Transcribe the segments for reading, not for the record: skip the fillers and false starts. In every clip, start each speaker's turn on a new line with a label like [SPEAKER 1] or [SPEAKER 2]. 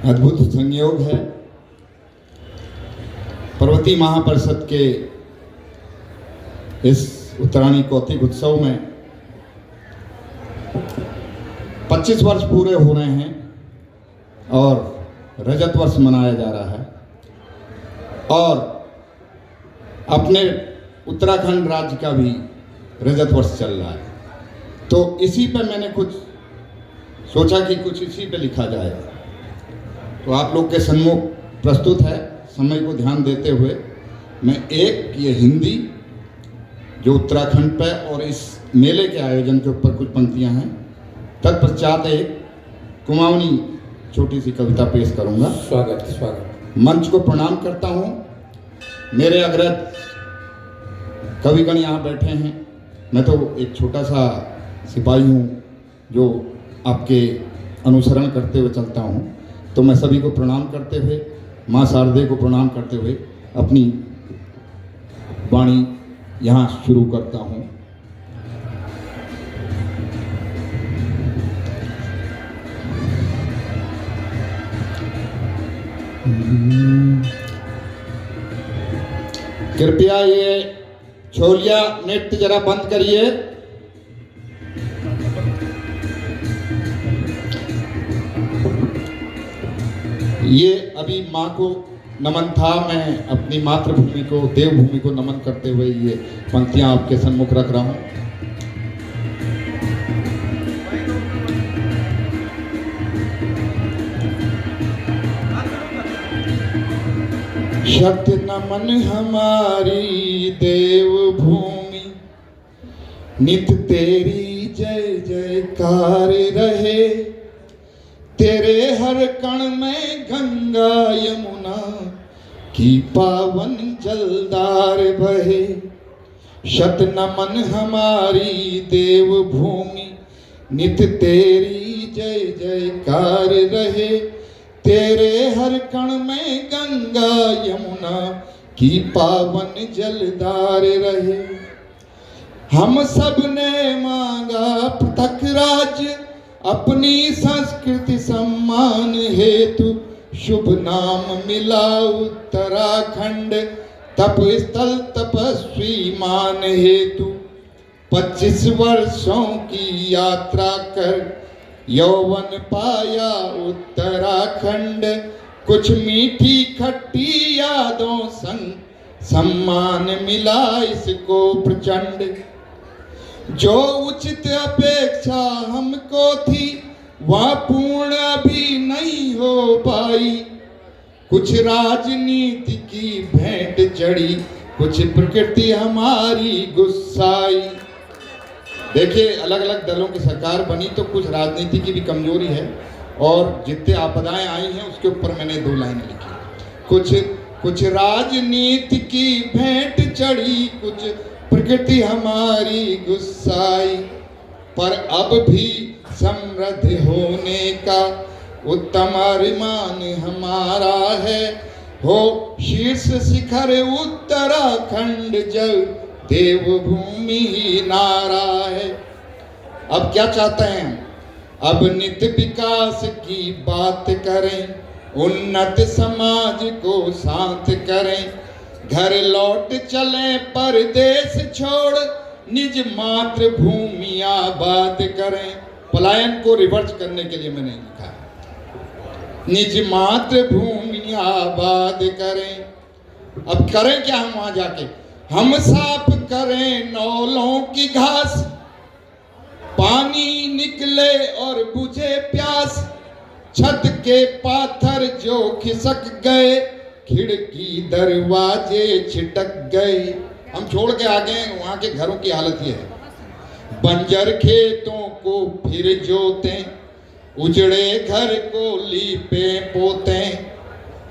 [SPEAKER 1] अद्भुत संयोग है। पर्वतीय महापरिषद के इस उत्तरायणी कौतिक उत्सव में 25 वर्ष पूरे हो रहे हैं और रजत वर्ष मनाया जा रहा है। और अपने उत्तराखंड राज्य का भी रजत वर्ष चल रहा है। तो इसी पर मैंने कुछ सोचा कि कुछ इसी पे लिखा जाए। तो आप लोग के सम्मुख प्रस्तुत है। समय को ध्यान देते हुए मैं एक ये हिंदी जो उत्तराखंड पे और इस मेले के आयोजन के ऊपर कुछ पंक्तियां हैं, तत्पश्चात एक कुमाऊनी छोटी सी कविता पेश करूंगा।
[SPEAKER 2] स्वागत।
[SPEAKER 1] मंच को प्रणाम करता हूं। मेरे अग्रज कविगण यहाँ बैठे हैं। मैं तो एक छोटा सा सिपाही हूँ जो आपके अनुसरण करते हुए चलता हूँ। तो मैं सभी को प्रणाम करते हुए, माँ शारदे को प्रणाम करते हुए अपनी वाणी यहाँ शुरू करता हूँ। कृपया ये छोलिया नृत्य जरा बंद करिए। ये अभी माँ को नमन था। मैं अपनी मातृभूमि को, देवभूमि को नमन करते हुए ये पंक्तियां आपके सम्मुख रख रहा हूं। शत नमन हमारी देवभूमि, नित तेरी जय जयकार रहे। तेरे हर कण में गंगा यमुना की पावन जलधार बहे। शत नमन हमारी देवभूमि, नित तेरी जय जयकार रहे। तेरे हर कण में गंगा यमुना की पावन जलधार रहे। हम सब ने मांगा पृथक राज्य, अपनी संस्कृति सम्मान हेतु। शुभ नाम मिला उत्तराखंड, तप स्थल तपस्वी मान हेतु। 25 वर्षों की यात्रा कर यौवन पाया उत्तराखंड। कुछ मीठी खट्टी यादों संग सम्मान मिला इसको प्रचंड। जो उचित अपेक्षा हमको थी वह पूर्ण भी नहीं हो पाई। कुछ राजनीति की भेंट चढ़ी, कुछ प्रकृति हमारी गुस्साई। देखिए, अलग अलग दलों की सरकार बनी तो कुछ राजनीति की भी कमजोरी है और जितने आपदाएं आई हैं उसके ऊपर मैंने 2 लाइनें लिखी। कुछ राजनीति की भेंट चढ़ी, कुछ प्रकृति हमारी गुस्साई। पर अब भी समृद्ध होने का उत्तम अरमान हमारा है। हो शीर्ष शिखर उत्तराखंड, जल देवभूमि नारा है। अब क्या चाहते हैं? अब नित्य विकास की बात करें, उन्नत समाज को साथ करें। घर लौट चलें परदेश छोड़, निज मातृभूमि आबाद करें। पलायन को रिवर्स करने के लिए मैंने लिखा है, निज मातृभूमि आबाद करें। अब करें क्या हम वहां जाके? हम साफ करें नौलों की घास, पानी निकले और बुझे प्यास। छत के पाथर जो खिसक गए, खिड़की दरवाजे छिटक गए। हम छोड़ के आ गए। वहां के घरों की हालत ये है, बंजर खेतों को फिर जोतें, उजड़े घर को लीपे पोतें।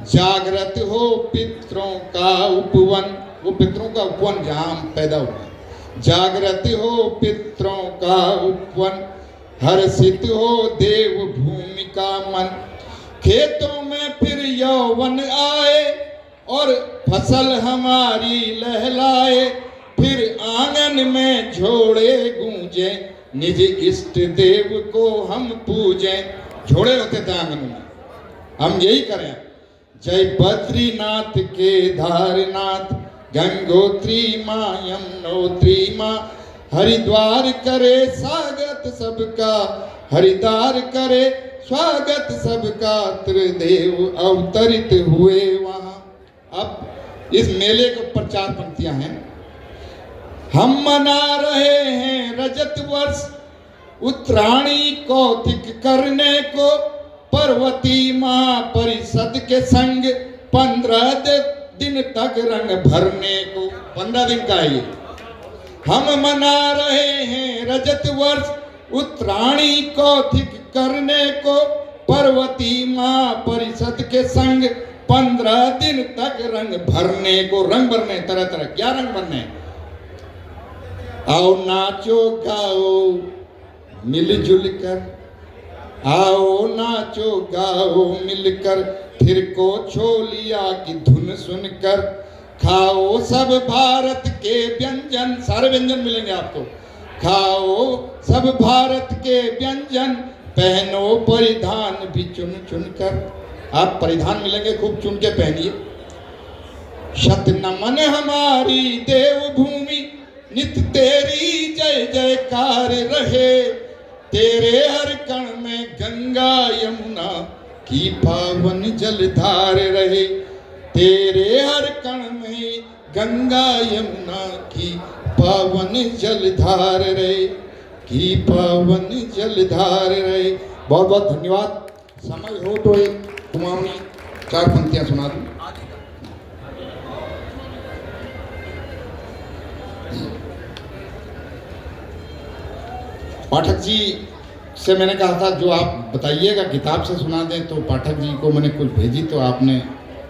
[SPEAKER 1] जागृत हो पितरों का उपवन, वो पितरों का उपवन जहां हम पैदा हुए। जागृत हो पितरों का उपवन, हर्षित हो देवभूमि का मन। खेतों में फिर यौवन आए और फसल हमारी लहलाए। फिर आंगन में झोड़े गूंजे, निज इष्ट देव को हम पूजें। झोड़े होते थे आंगन में, हम यही करें। जय बद्रीनाथ केदारनाथ गंगोत्री माँ यमुनोत्री माँ, हरिद्वार करे स्वागत सबका, हरिद्वार करे स्वागत सबका, त्रिदेव अवतरित हुए वहां। अब इस मेले के ऊपर 4 पंक्तियां हैं। हम मना रहे हैं रजत वर्ष, उत्तरायणी कौतिक करने को, पार्वती माँ परिषद के संग 15 दिन तक रंग भरने को। 15 दिन का है ये। हम मना रहे हैं रजत वर्ष, उत्तरायणी कौतिक करने को, पार्वती माँ परिषद के संग 15 दिन तक रंग भरने को। रंग भरने तरह तरह। क्या रंग भरने? आओ नाचो गाओ मिलजुल कर, आओ नाचो गाओ मिलकर, फिर को छोलिया की धुन सुनकर, खाओ सब भारत के व्यंजन। सारे व्यंजन मिलेंगे आपको। खाओ सब भारत के व्यंजन, पहनो परिधान भी चुन चुन कर। आप परिधान मिलेंगे, खूब चुन के पहनिए। शत नमन हमारी देवभूमि, नित तेरी जय जयकार रहे, तेरे हर कण में गंगा यमुना की पावन जलधार रहे, तेरे हर कण में गंगा यमुना की पावन जलधार रहे, की पावन जलधार रहे। बहुत बहुत धन्यवाद। समय हो तो एक कुमाऊनी 4 पंक्तियां सुना दूं। पाठक जी से मैंने कहा था जो आप बताइएगा किताब से सुना दें, तो पाठक जी को मैंने कुछ भेजी तो आपने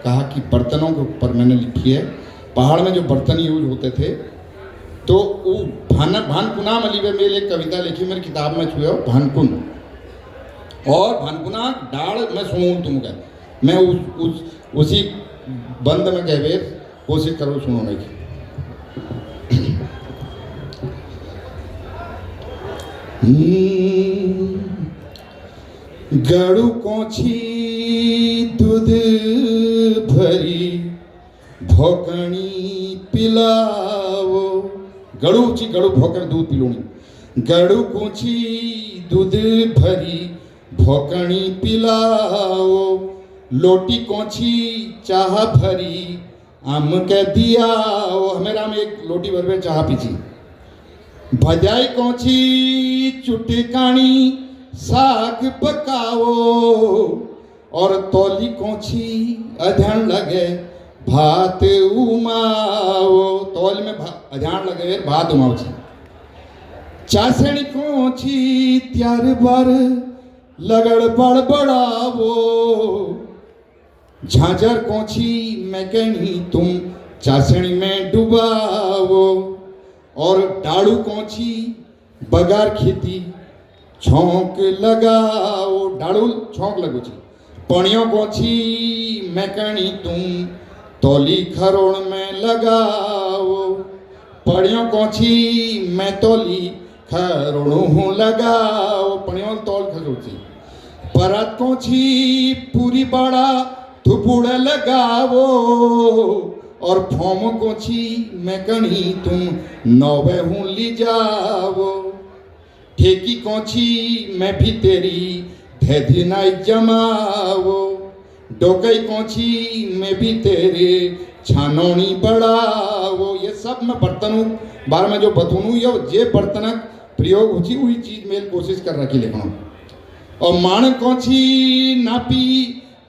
[SPEAKER 1] कहा कि बर्तनों के ऊपर मैंने लिखी है। पहाड़ में जो बर्तन यूज होते थे, तो वो भानकुना मलिबे मेल एक कविता लिखी मेरी किताब में छुए भानकुन, और भानकुना डाड़ मैं सुनूं तुमका, मैं उसी बंद में कहवे कोशिश करो सुनोने की। गड़ू कोची दूध भरी भोकणी पिलाओ, गड़ू भोकण दूध पिलोनी। गड़ू कोची दूध भरी भोकणी पिलाओ, लोटी कोची चाह भरी आम के दियाओ। हमेरा में एक लोटी भर में चाह पीछी। भजाई कोची चुटकानी साग पकाओ, और तौली कोची अधन लगे भात उमाओ। तौल में अधन लगे भात उमाओ। चासणी कोची त्यार बार लगड़ बड़बड़ावो, झांझर कोची मैं कहनी तुम चासणी में डुबावो, और डाड़ू कोची बगार खेती छोंक लगाओ। डाड़ू छोंक लगो छी। पणियों कोची मैं कहनी तुम तौली खरोण में लगाओ, पणियों कोची मैं तौली खरोणू लगाओ। पणियों तौल खरोची। परत कोची पूरी बड़ा थुपुड़ लगाओ, और फोम कोची मैं कणी तुम नौवे हूँ ली जाओ। ठेकी कोची मैं भी तेरी धैधिनाई जमाओ, डोकई कोची मैं भी तेरे छानौनी बढ़ाओ। ये सब मैं बर्तनों बारे में जो बतूनू या जे बर्तनक प्रयोग होची वही चीज मेल कोशिश कर रखी लिखना। और माण कोची नापी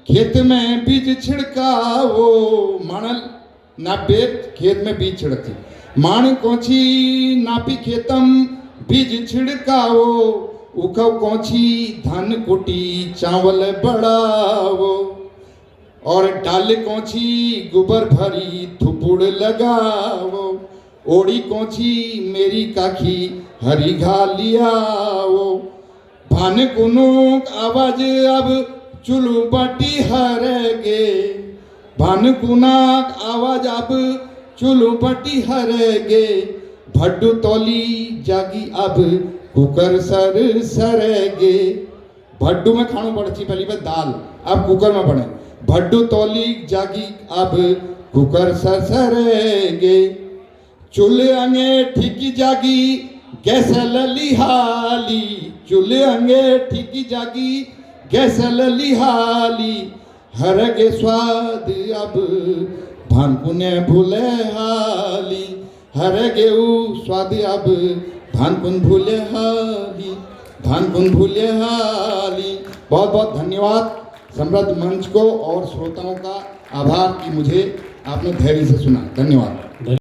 [SPEAKER 1] खेत में बीज छिड़काओ, माणल नापे खेत में बीज छिड़कती। माण कोची नापी खेतम बीज छिड़काओ, उखव कोची धान कुटी चावल बढ़ाओ, और डाल कोची गोबर भरी थुपुड़ लगाओ। ओड़ी कोची मेरी काखी हरी घा लियाओ, भान कुनुक आवाज अब चुलू बाटी हरेगे, भान कुनाक आवाज अब चुलू बाटी हरेगे। भड्डू तौली जागी अब कुकर सर सरेगे। भड्डू में खाणो पड़ती पहली बार दाल, अब कुकर में पढ़े। भड्डू तौली जागी अब कुकर सरसरेगे, चूल्हे अंगेठी की जागी गैस ललिहाली, चूल्हे अंगेठी की जागी गैस ललिहाली, हरगे स्वाद अब भानकुने भूले हाली, हरगे स्वाद अब भानकुन भूले हाली, भानकुन भूले हाली। बहुत बहुत धन्यवाद समृद्ध मंच को और श्रोताओं का आभार कि मुझे आपने धैर्य से सुना। धन्यवाद।